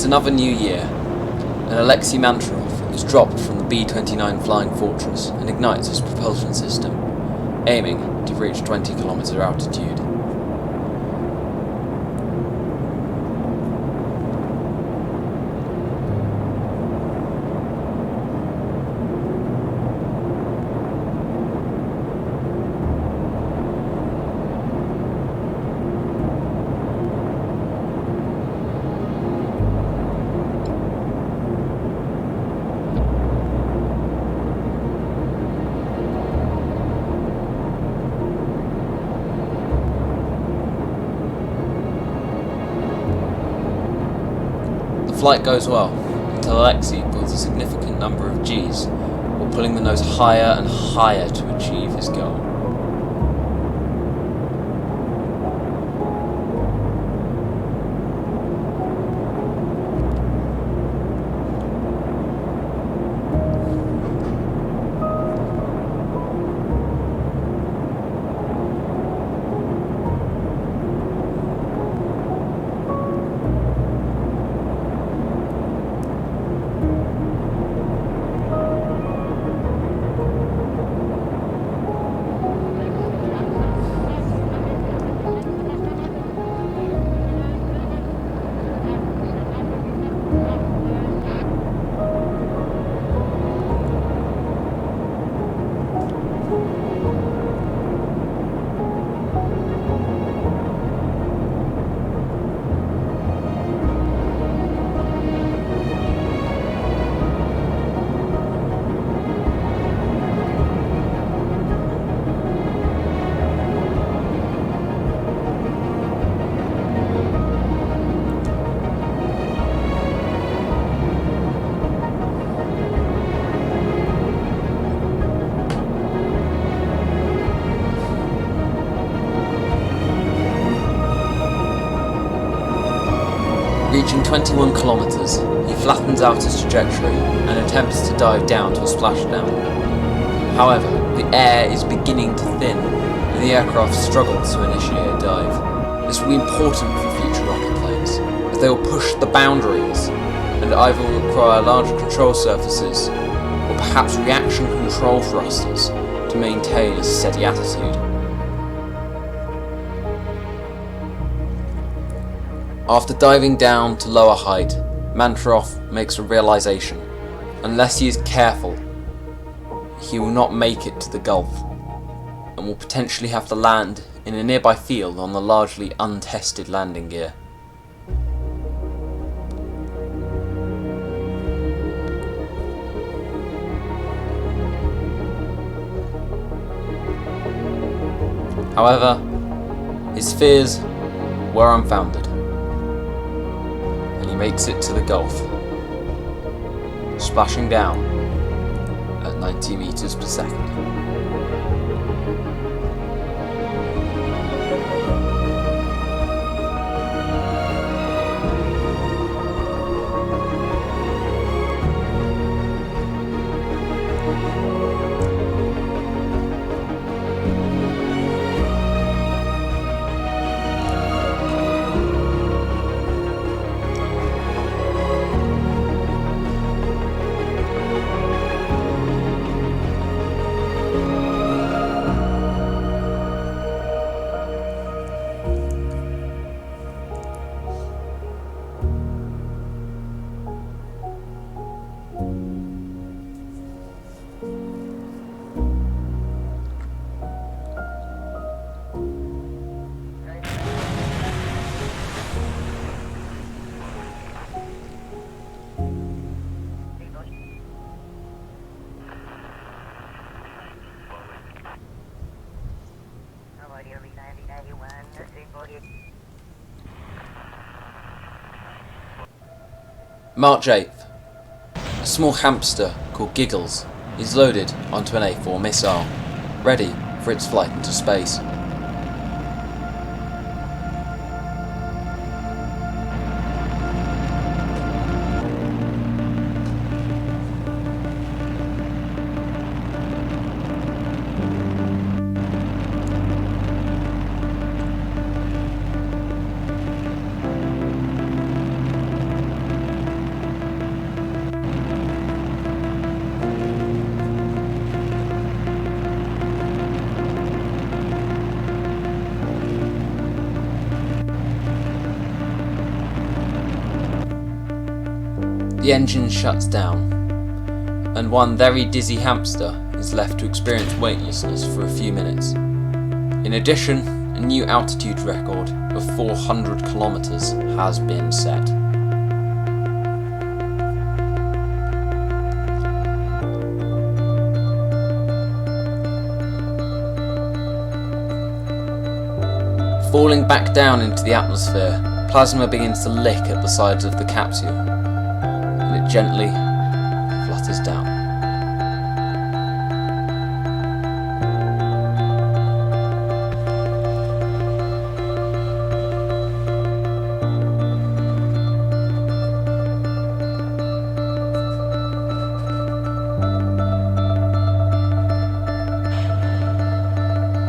It's another new year, and Alexei Mantrov is dropped from the B-29 Flying Fortress and ignites his propulsion system, aiming to reach 20 km altitude. The flight goes well, until Alexei pulls a significant number of Gs, while pulling the nose higher and higher to achieve his goal. Reaching 21 kilometers, he flattens out his trajectory and attempts to dive down to a splashdown. However, the air is beginning to thin, and the aircraft struggles to initiate a dive. This will be important for future rocket planes, as they will push the boundaries, and either will require larger control surfaces, or perhaps reaction control thrusters, to maintain a steady attitude. After diving down to lower height, Mantrov makes a realization. Unless he is careful, he will not make it to the Gulf, and will potentially have to land in a nearby field on the largely untested landing gear. However, his fears were unfounded. He makes it to the Gulf, splashing down at 90 meters per second. March 8th. A small hamster called Giggles is loaded onto an A4 missile, ready for its flight into space. The engine shuts down, and one very dizzy hamster is left to experience weightlessness for a few minutes. In addition, a new altitude record of 400 kilometers has been set. Falling back down into the atmosphere, plasma begins to lick at the sides of the capsule, and it gently flutters down.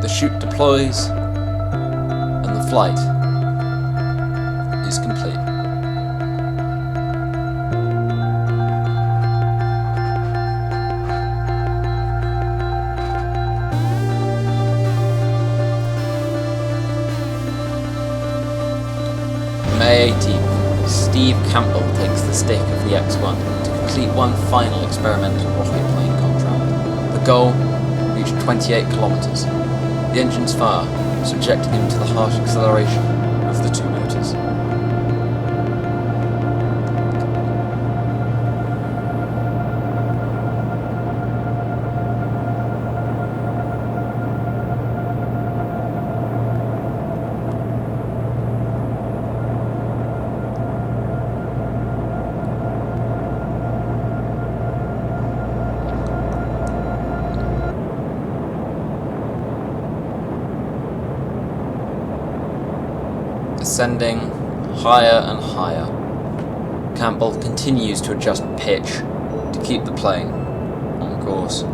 The chute deploys, and the flight is complete. May 18th, Steve Campbell takes the stick of the X-1 to complete one final experimental rocket plane contract. The goal reached 28 kilometers. The engines fire, subjecting him to the harsh acceleration of the two motors. Ascending higher and higher, Campbell continues to adjust pitch to keep the plane on course.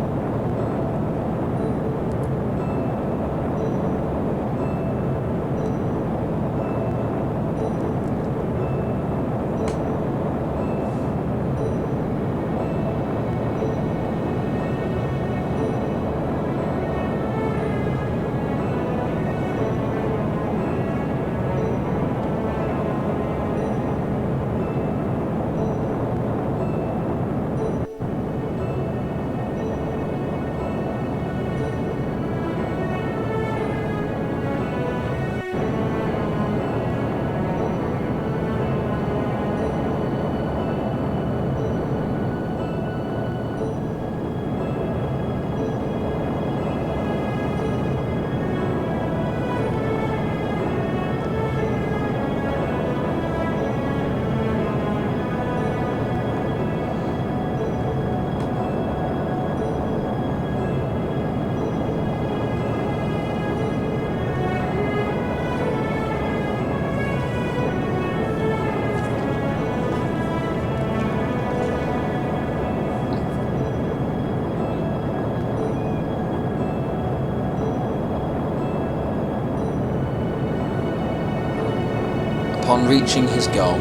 Upon reaching his goal,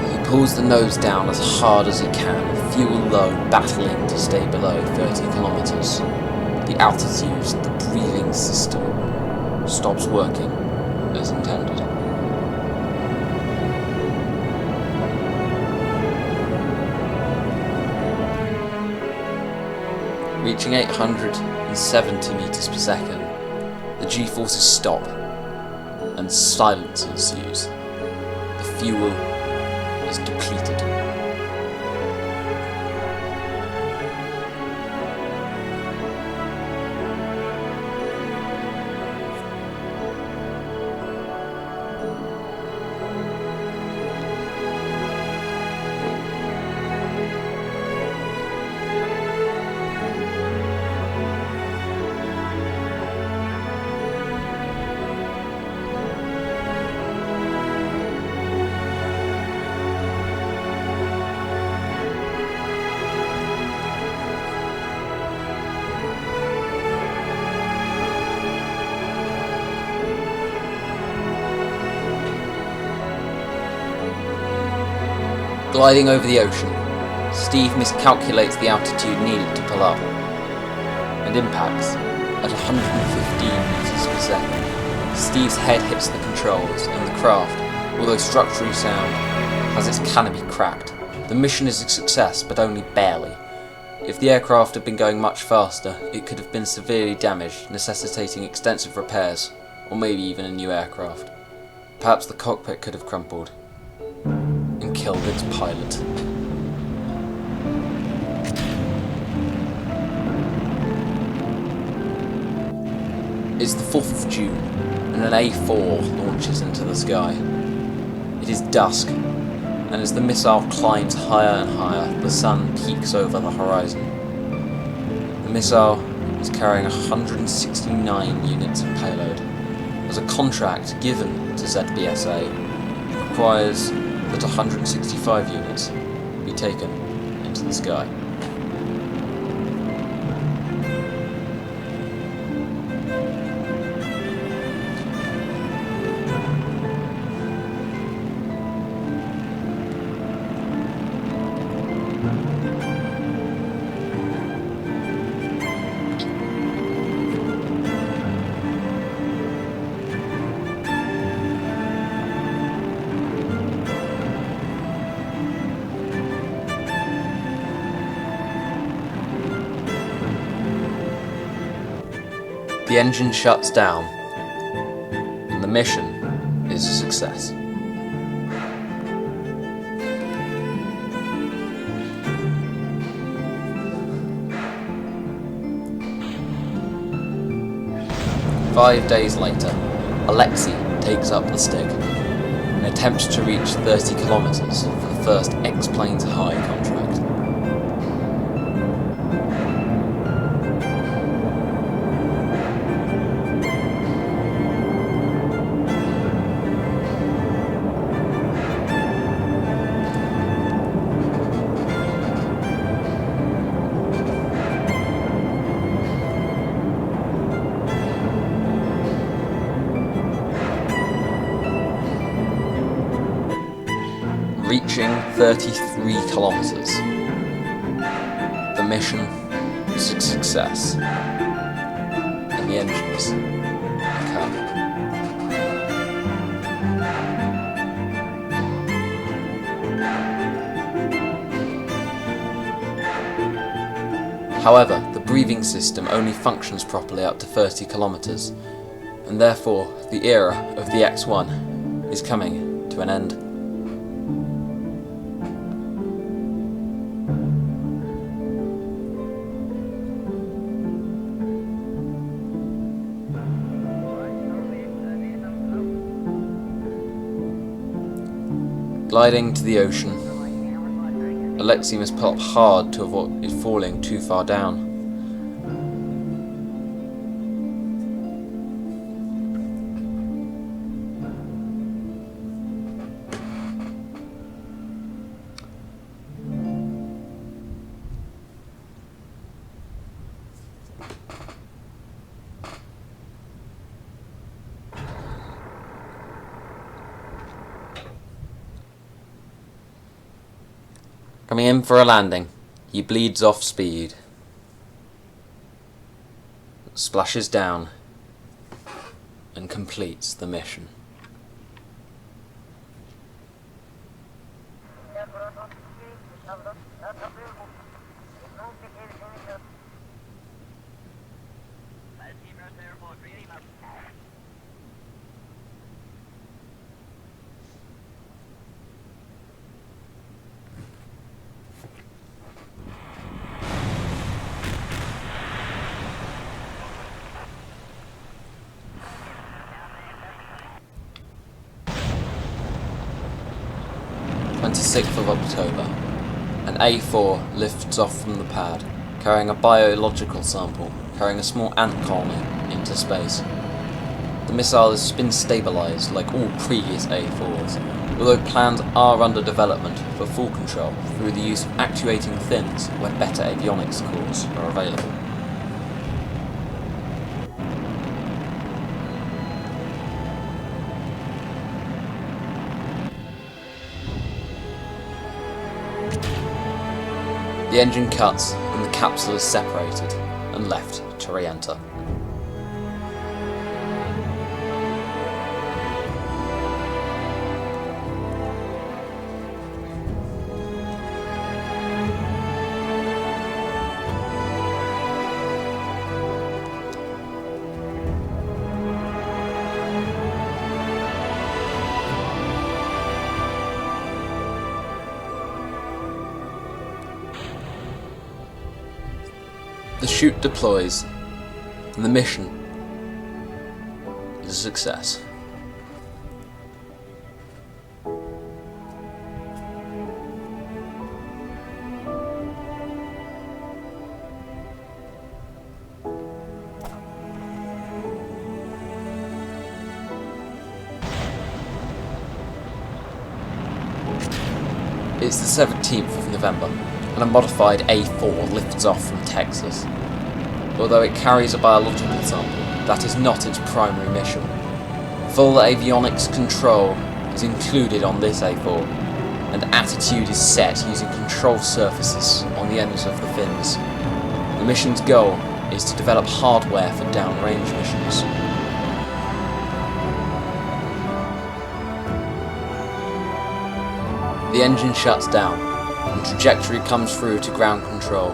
he pulls the nose down as hard as he can, fuel low, battling to stay below 30 kilometers. The altitude, the breathing system, stops working as intended. Reaching 870 meters per second, the G-forces stop, and silence ensues. The fuel is depleted. Gliding over the ocean, Steve miscalculates the altitude needed to pull up, and impacts at 115 meters per second. Steve's head hits the controls, and the craft, although structurally sound, has its canopy cracked. The mission is a success, but only barely. If the aircraft had been going much faster, it could have been severely damaged, necessitating extensive repairs, or maybe even a new aircraft. Perhaps the cockpit could have crumpled and killed its pilot. It's the 4th of June, and an A4 launches into the sky. It is dusk, and as the missile climbs higher and higher, the sun peaks over the horizon. The missile is carrying 169 units of payload. As a contract given to ZBSA, it requires that 165 units be taken into the sky. The engine shuts down, and the mission is a success. Five days later, Alexei takes up the stick and attempts to reach 30 kilometers for the first X-Planes High contract. Reaching 33 kilometers. The mission is a success, and the engines are coming. However, the breathing system only functions properly up to 30 kilometers, and therefore the era of the X1 is coming to an end. Gliding to the ocean, Alexei must pull up hard to avoid falling too far down. Coming in for a landing, he bleeds off speed, splashes down, and completes the mission. of October, an A4 lifts off from the pad, carrying a biological sample, carrying a small ant colony into space. The missile is spin-stabilized like all previous A4s, although plans are under development for full control through the use of actuating fins where better avionics cores are available. The engine cuts and the capsule is separated and left to re-enter. chute deploys, and the mission is a success. It's the 17th of November, and a modified A4 lifts off from Texas. Although it carries a biological sample, that is not its primary mission. Full avionics control is included on this A4, and attitude is set using control surfaces on the ends of the fins. The mission's goal is to develop hardware for downrange missions. The engine shuts down, and trajectory comes through to ground control.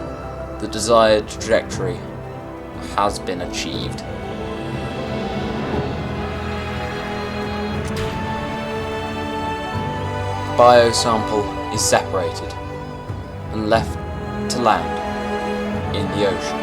The desired trajectory has been achieved. The biosample is separated and left to land in the ocean.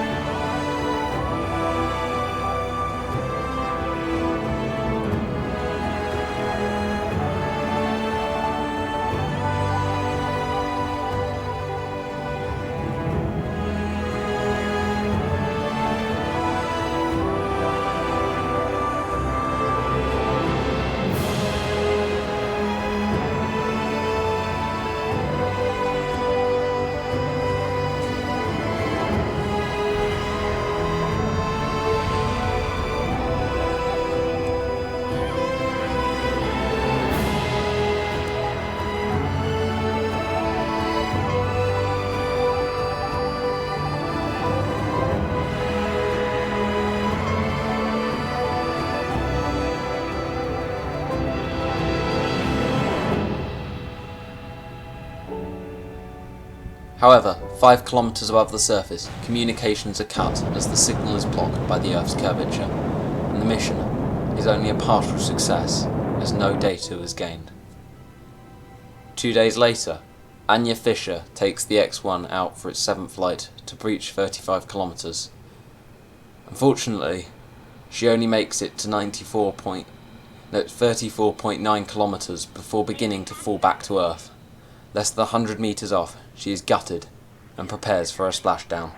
However, 5 kilometers above the surface, communications are cut as the signal is blocked by the Earth's curvature, and the mission is only a partial success as no data was gained. 2 days later, Anja Fischer takes the X-1 out for its 7th flight to breach 35 kilometers. Unfortunately, she only makes it to 34.9 kilometers before beginning to fall back to Earth. Less than 100 meters off, she is gutted and prepares for a splashdown.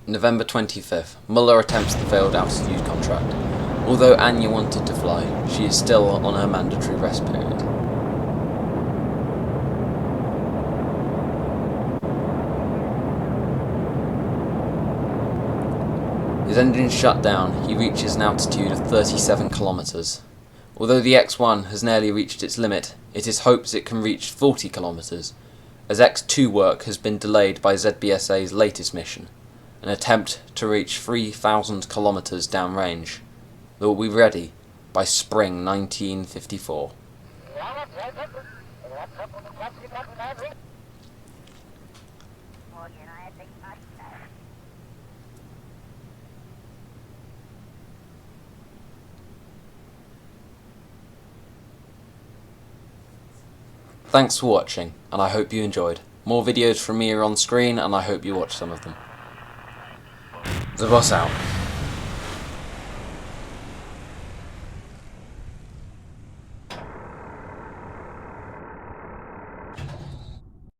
November 25th, Muller attempts the failed altitude contract. Although Anja wanted to fly, she is still on her mandatory rest period. His engine shut down, he reaches an altitude of 37 kilometers. Although the X-1 has nearly reached its limit, it is hoped it can reach 40 kilometers, as X-2 work has been delayed by ZBSA's latest mission, an attempt to reach 3,000 kilometers downrange. They will be ready by spring 1954. Thanks for watching, and I hope you enjoyed. More videos from me are on screen, and I hope you watch some of them. The boss out.